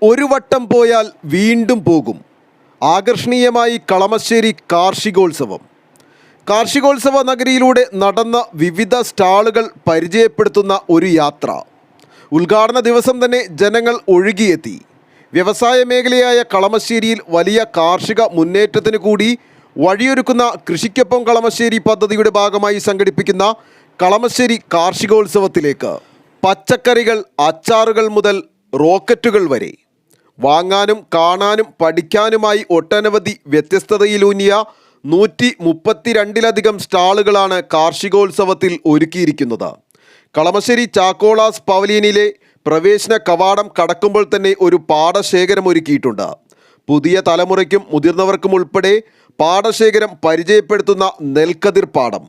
ഒരു വട്ടം പോയാൽ വീണ്ടും പോകും. ആകർഷണീയമായി കളമശ്ശേരി കാർഷികോത്സവം. കാർഷികോത്സവ നഗരിയിലൂടെ നടന്ന വിവിധ സ്റ്റാളുകൾ പരിചയപ്പെടുത്തുന്ന ഒരു യാത്ര. ഉദ്ഘാടന ദിവസം തന്നെ ജനങ്ങൾ ഒഴുകിയെത്തി. വ്യവസായ മേഖലയായ കളമശ്ശേരിയിൽ വലിയ കാർഷിക മുന്നേറ്റത്തിന് കൂടി വഴിയൊരുക്കുന്ന കൃഷിക്കൊപ്പം കളമശ്ശേരി പദ്ധതിയുടെ ഭാഗമായി സംഘടിപ്പിക്കുന്ന കളമശ്ശേരി കാർഷികോത്സവത്തിലേക്ക് പച്ചക്കറികൾ, അച്ചാറുകൾ മുതൽ റോക്കറ്റുകൾ വരെ വാങ്ങാനും കാണാനും പഠിക്കാനുമായി ഒട്ടനവധി വ്യത്യസ്തതയിലൂന്നിയ 132ലധികം സ്റ്റാളുകളാണ് കാർഷികോത്സവത്തിൽ ഒരുക്കിയിരിക്കുന്നത്. കളമശ്ശേരി ചാക്കോളാസ് പവലിയനിലെ പ്രവേശന കവാടം കടക്കുമ്പോൾ തന്നെ ഒരു പാടശേഖരം ഒരുക്കിയിട്ടുണ്ട്. പുതിയ തലമുറയ്ക്കും മുതിർന്നവർക്കും ഉൾപ്പെടെ പാടശേഖരം പരിചയപ്പെടുത്തുന്ന നെൽക്കതിർ പാടം.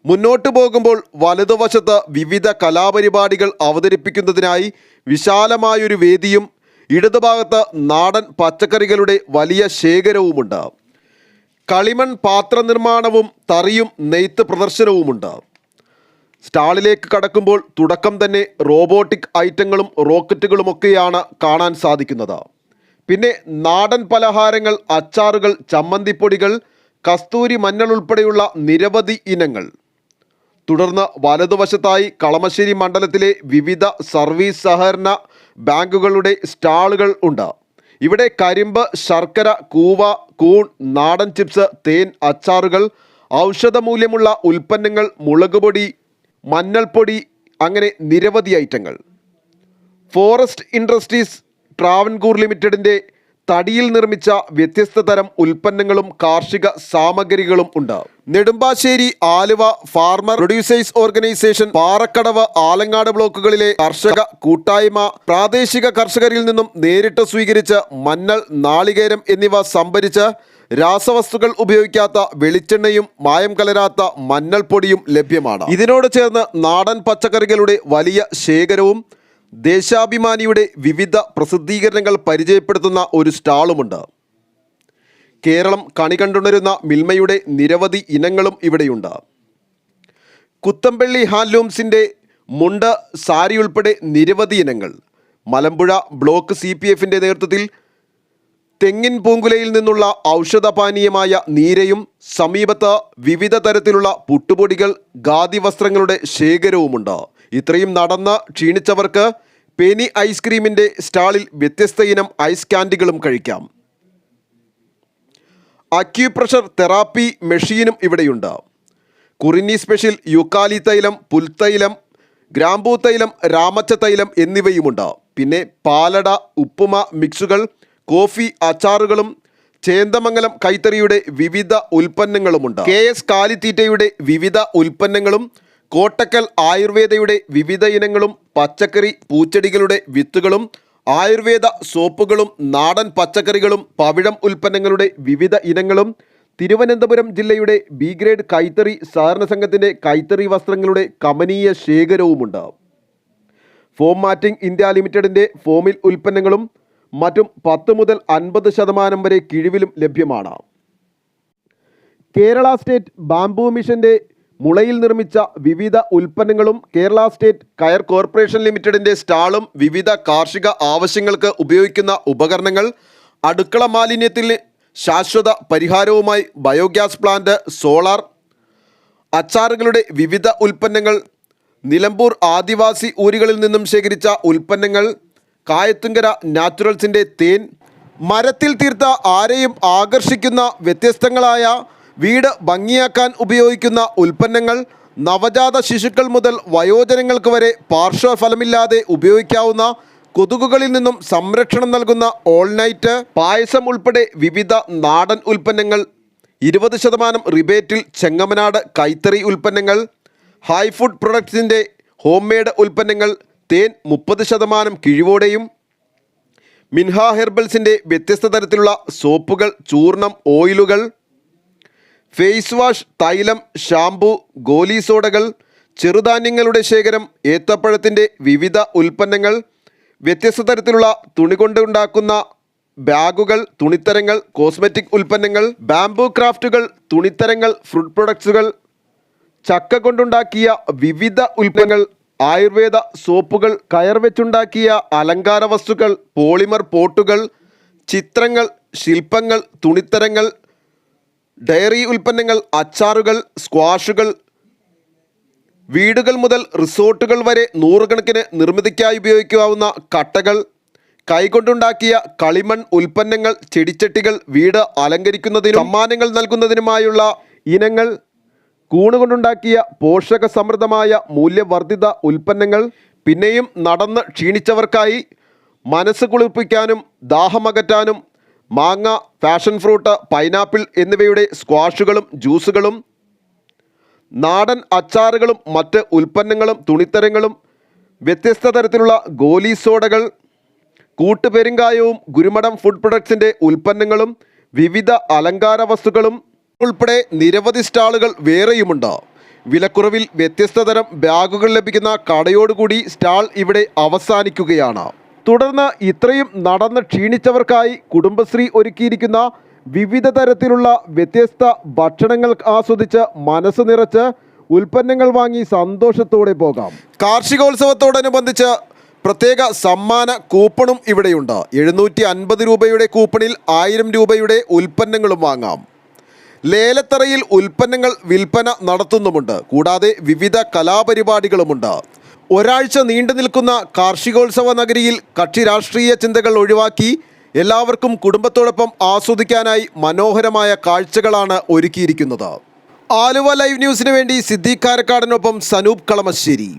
മുന്നോട്ടു പോകുമ്പോൾ വലതുവശത്ത് വിവിധ കലാപരിപാടികൾ അവതരിപ്പിക്കുന്നതിനായി വിശാലമായൊരു വേദിയും ഇടതുഭാഗത്ത് നാടൻ പച്ചക്കറികളുടെ വലിയ ശേഖരവുമുണ്ട്. കളിമൺ പാത്ര നിർമ്മാണവും തറിയും നെയ്ത്ത് പ്രദർശനവുമുണ്ട്. സ്റ്റാളിലേക്ക് കടക്കുമ്പോൾ തുടക്കം തന്നെ റോബോട്ടിക് ഐറ്റങ്ങളും റോക്കറ്റുകളുമൊക്കെയാണ് കാണാൻ സാധിക്കുന്നത്. പിന്നെ നാടൻ പലഹാരങ്ങൾ, അച്ചാറുകൾ, ചമ്മന്തിപ്പൊടികൾ, കസ്തൂരി മഞ്ഞൾ ഉൾപ്പെടെയുള്ള നിരവധി ഇനങ്ങൾ. തുടർന്ന് വലതുവശത്തായി കളമശ്ശേരി മണ്ഡലത്തിലെ വിവിധ സർവീസ് സഹകരണ ബാങ്കുകളുടെ സ്റ്റാളുകൾ ഉണ്ട്. ഇവിടെ കരിമ്പ്, ശർക്കര, കൂവ, കൂൺ, നാടൻ ചിപ്സ്, തേൻ, അച്ചാറുകൾ, ഔഷധമൂല്യമുള്ള ഉൽപ്പന്നങ്ങൾ, മുളകുപൊടി, മഞ്ഞൾപ്പൊടി, അങ്ങനെ നിരവധി ഐറ്റങ്ങൾ. ഫോറസ്റ്റ് ഇൻഡസ്ട്രീസ് ട്രാവൻകൂർ ലിമിറ്റഡിൻ്റെ തടിയിൽ നിർമ്മിച്ച വ്യത്യസ്ത തരം ഉൽപ്പന്നങ്ങളും കാർഷിക സാമഗ്രികളും ഉണ്ട്. Nedumbassery, Aluva farmer producers organisation, Parakkadavu, Alangad ബ്ലോക്കുകളിലെ കർഷക കൂട്ടായ്മ പ്രാദേശിക കർഷകരിൽ നിന്നും നേരിട്ട് സ്വീകരിച്ച് മഞ്ഞൾ, നാളികേരം എന്നിവ സംഭരിച്ച് രാസവസ്തുക്കൾ ഉപയോഗിക്കാത്ത വെളിച്ചെണ്ണയും മായം കലരാത്ത മഞ്ഞൾപ്പൊടിയും ലഭ്യമാണ്. ഇതിനോട് ചേർന്ന് നാടൻ പച്ചക്കറികളുടെ വലിയ ശേഖരവും ദേശാഭിമാനിയുടെ വിവിധ പ്രസിദ്ധീകരണങ്ങൾ പരിചയപ്പെടുത്തുന്ന ഒരു സ്റ്റാളുമുണ്ട്. കേരളം കണി കണ്ടുണരുന്ന മിൽമയുടെ നിരവധി ഇനങ്ങളും ഇവിടെയുണ്ട്. കുത്തമ്പള്ളി ഹാൻഡ്ലൂംസിൻ്റെ മുണ്ട്, സാരി ഉൾപ്പെടെ നിരവധി ഇനങ്ങൾ. മലമ്പുഴ ബ്ലോക്ക് CPFൻ്റെ നേതൃത്വത്തിൽ തെങ്ങിൻ പൂങ്കുലയിൽ നിന്നുള്ള ഔഷധപാനീയമായ നീരയും സമീപത്ത് വിവിധ തരത്തിലുള്ള പുട്ടുപൊടികൾ, ഖാദി വസ്ത്രങ്ങളുടെ ശേഖരവുമുണ്ട്. ഇത്രയും നടന്ന് ക്ഷീണിച്ചവർക്ക് പെനി ഐസ്ക്രീമിൻ്റെ സ്റ്റാളിൽ വ്യത്യസ്ത ഇനം ഐസ് കാൻഡികളും കഴിക്കാം. അക്യുപ്രഷർ തെറാപ്പി മെഷീനും ഇവിടെയുണ്ട്. കുറിഞ്ഞി സ്പെഷ്യൽ യുക്കാലി തൈലം, പുൽത്തൈലം, ഗ്രാമ്പൂ തൈലം, രാമച്ച തൈലം എന്നിവയുമുണ്ട്. പിന്നെ പാലട, ഉപ്പുമ മിക്സുകൾ, കോഫി, അച്ചാറുകളും ചേന്ദമംഗലം കൈത്തറിയുടെ വിവിധ ഉൽപ്പന്നങ്ങളുമുണ്ട്. KS കാലിത്തീറ്റയുടെ വിവിധ ഉൽപ്പന്നങ്ങളും കോട്ടക്കൽ ആയുർവേദയുടെ വിവിധ ഇനങ്ങളും പച്ചക്കറി പൂച്ചെടികളുടെ വിത്തുകളും ആയുർവേദ സോപ്പുകളും നാടൻ പച്ചക്കറികളും പവിഴം ഉൽപ്പന്നങ്ങളുടെ വിവിധ ഇനങ്ങളും തിരുവനന്തപുരം ജില്ലയുടെ B ഗ്രേഡ് കൈത്തറി സഹകരണ സംഘത്തിൻ്റെ കൈത്തറി വസ്ത്രങ്ങളുടെ കമനീയ ശേഖരവുമുണ്ട്. ഫോം മാറ്റിംഗ് ഇന്ത്യ ലിമിറ്റഡിൻ്റെ ഫോമിൽ ഉൽപ്പന്നങ്ങളും മറ്റും 10 മുതൽ 50% വരെ കിഴിവിലും ലഭ്യമാണ്. കേരള സ്റ്റേറ്റ് ബാംബു മിഷൻ്റെ മുളയിൽ നിർമ്മിച്ച വിവിധ ഉൽപ്പന്നങ്ങളും കേരള സ്റ്റേറ്റ് കയർ കോർപ്പറേഷൻ ലിമിറ്റഡിൻ്റെ സ്റ്റാളും വിവിധ കാർഷിക ആവശ്യങ്ങൾക്ക് ഉപയോഗിക്കുന്ന ഉപകരണങ്ങൾ, അടുക്കള മാലിന്യത്തിന് ശാശ്വത പരിഹാരവുമായി ബയോഗ്യാസ് പ്ലാന്റ്, സോളാർ, അച്ചാറുകളുടെ വിവിധ ഉൽപ്പന്നങ്ങൾ, നിലമ്പൂർ ആദിവാസി ഊരുകളിൽ നിന്നും ശേഖരിച്ച ഉൽപ്പന്നങ്ങൾ, കായത്തുങ്കര നാച്ചുറൽസിൻ്റെ തേൻ, മരത്തിൽ തീർത്ത ആരെയും ആകർഷിക്കുന്ന വ്യത്യസ്തങ്ങളായ വീട് ഭംഗിയാക്കാൻ ഉപയോഗിക്കുന്ന ഉൽപ്പന്നങ്ങൾ, നവജാത ശിശുക്കൾ മുതൽ വയോജനങ്ങൾക്ക് വരെ പാർശ്വഫലമില്ലാതെ ഉപയോഗിക്കാവുന്ന കൊതുകുകളിൽ നിന്നും സംരക്ഷണം നൽകുന്ന ഓൾ നൈറ്റ്, പായസം ഉൾപ്പെടെ വിവിധ നാടൻ ഉൽപ്പന്നങ്ങൾ, 20% റിബേറ്റിൽ ചെങ്ങമനാട് കൈത്തറി ഉൽപ്പന്നങ്ങൾ, ഹൈ ഫുഡ് പ്രൊഡക്ട്സിൻ്റെ ഹോം മെയ്ഡ് ഉൽപ്പന്നങ്ങൾ, തേൻ 30% കിഴിവോടെയും, മിൻഹ ഹെർബൽസിൻ്റെ വ്യത്യസ്ത തരത്തിലുള്ള സോപ്പുകൾ, ചൂർണം, ഓയിലുകൾ, ഫേസ് വാഷ്, തൈലം, ഷാംപൂ, ഗോലി സോഡകൾ, ചെറുധാന്യങ്ങളുടെ ശേഖരം, ഏത്തപ്പഴത്തിൻ്റെ വിവിധ ഉൽപ്പന്നങ്ങൾ, വ്യത്യസ്ത തരത്തിലുള്ള തുണി കൊണ്ടുണ്ടാക്കുന്ന ബാഗുകൾ, തുണിത്തരങ്ങൾ, കോസ്മെറ്റിക് ഉൽപ്പന്നങ്ങൾ, ബാംബു ക്രാഫ്റ്റുകൾ, തുണിത്തരങ്ങൾ, ഫ്രൂട്ട് പ്രൊഡക്ട്സുകൾ, ചക്ക കൊണ്ടുണ്ടാക്കിയ വിവിധ ഉൽപ്പന്നങ്ങൾ, ആയുർവേദ സോപ്പുകൾ, കയർ വെച്ചുണ്ടാക്കിയ അലങ്കാര വസ്തുക്കൾ, പോളിമർ പോട്ടുകൾ, ചിത്രങ്ങൾ, ശില്പങ്ങൾ, തുണിത്തരങ്ങൾ, ഡയറി ഉൽപ്പന്നങ്ങൾ, അച്ചാറുകൾ, സ്ക്വാഷുകൾ, വീടുകൾ മുതൽ റിസോർട്ടുകൾ വരെ നൂറുകണക്കിന് നിർമ്മിതിക്കായി ഉപയോഗിക്കാവുന്ന കട്ടകൾ, കൈകൊണ്ടുണ്ടാക്കിയ കളിമൺ ഉൽപ്പന്നങ്ങൾ, ചെടിച്ചട്ടികൾ, വീട് അലങ്കരിക്കുന്നതിനും സമ്മാനങ്ങൾ നൽകുന്നതിനുമായുള്ള ഇനങ്ങൾ, കൂണുകൊണ്ടുണ്ടാക്കിയ പോഷക സമൃദ്ധമായ മൂല്യവർദ്ധിത ഉൽപ്പന്നങ്ങൾ, പിന്നെയും നടന്ന് ക്ഷീണിച്ചവർക്കായി മനസ്സ് കുളിർപ്പിക്കാനും ദാഹമകറ്റാനും മാങ്ങ, പാഷൻ ഫ്രൂട്ട്, പൈനാപ്പിൾ എന്നിവയുടെ സ്ക്വാഷുകളും ജ്യൂസുകളും, നാടൻ അച്ചാറുകളും മറ്റ് ഉൽപ്പന്നങ്ങളും, തുണിത്തരങ്ങളും, വ്യത്യസ്ത തരത്തിലുള്ള ഗോലി സോഡകൾ, കൂട്ടുപെരുങ്കായവും ഗുരുമഠം ഫുഡ് പ്രൊഡക്ട്സിൻ്റെ ഉൽപ്പന്നങ്ങളും, വിവിധ അലങ്കാര വസ്തുക്കളും ഉൾപ്പെടെ നിരവധി സ്റ്റാളുകൾ വേറെയുമുണ്ട്. വിലക്കുറവിൽ വ്യത്യസ്ത തരം ബാഗുകൾ ലഭിക്കുന്ന കടയോടുകൂടി സ്റ്റാൾ ഇവിടെ അവസാനിക്കുകയാണ്. തുടർന്ന് ഇത്രയും നടന്ന് ക്ഷീണിച്ചവർക്കായി കുടുംബശ്രീ ഒരുക്കിയിരിക്കുന്ന വിവിധ തരത്തിലുള്ള വ്യത്യസ്ത ഭക്ഷണങ്ങൾ ആസ്വദിച്ച് മനസ്സ് നിറച്ച് ഉൽപ്പന്നങ്ങൾ വാങ്ങി സന്തോഷത്തോടെ പോകാം. കാർഷികോത്സവത്തോടനുബന്ധിച്ച് പ്രത്യേക സമ്മാന കൂപ്പണും ഇവിടെയുണ്ട്. 750 രൂപയുടെ കൂപ്പണിൽ 1000 രൂപയുടെ ഉൽപ്പന്നങ്ങളും വാങ്ങാം. ലേലത്തറയിൽ ഉൽപ്പന്നങ്ങൾ വിൽപ്പന നടത്തുന്നുമുണ്ട്. കൂടാതെ വിവിധ കലാപരിപാടികളുമുണ്ട്. ഒരാഴ്ച നീണ്ടു നിൽക്കുന്ന കാർഷികോത്സവ നഗരിയിൽ കക്ഷി രാഷ്ട്രീയ ചിന്തകൾ ഒഴിവാക്കി എല്ലാവർക്കും കുടുംബത്തോടൊപ്പം ആസ്വദിക്കാനായി മനോഹരമായ കാഴ്ചകളാണ് ഒരുക്കിയിരിക്കുന്നത്. ആലുവ ലൈവ് ന്യൂസിന് വേണ്ടി സിദ്ദീഖ് കാരക്കാടിനൊപ്പം സനൂപ് കളമശ്ശേരി.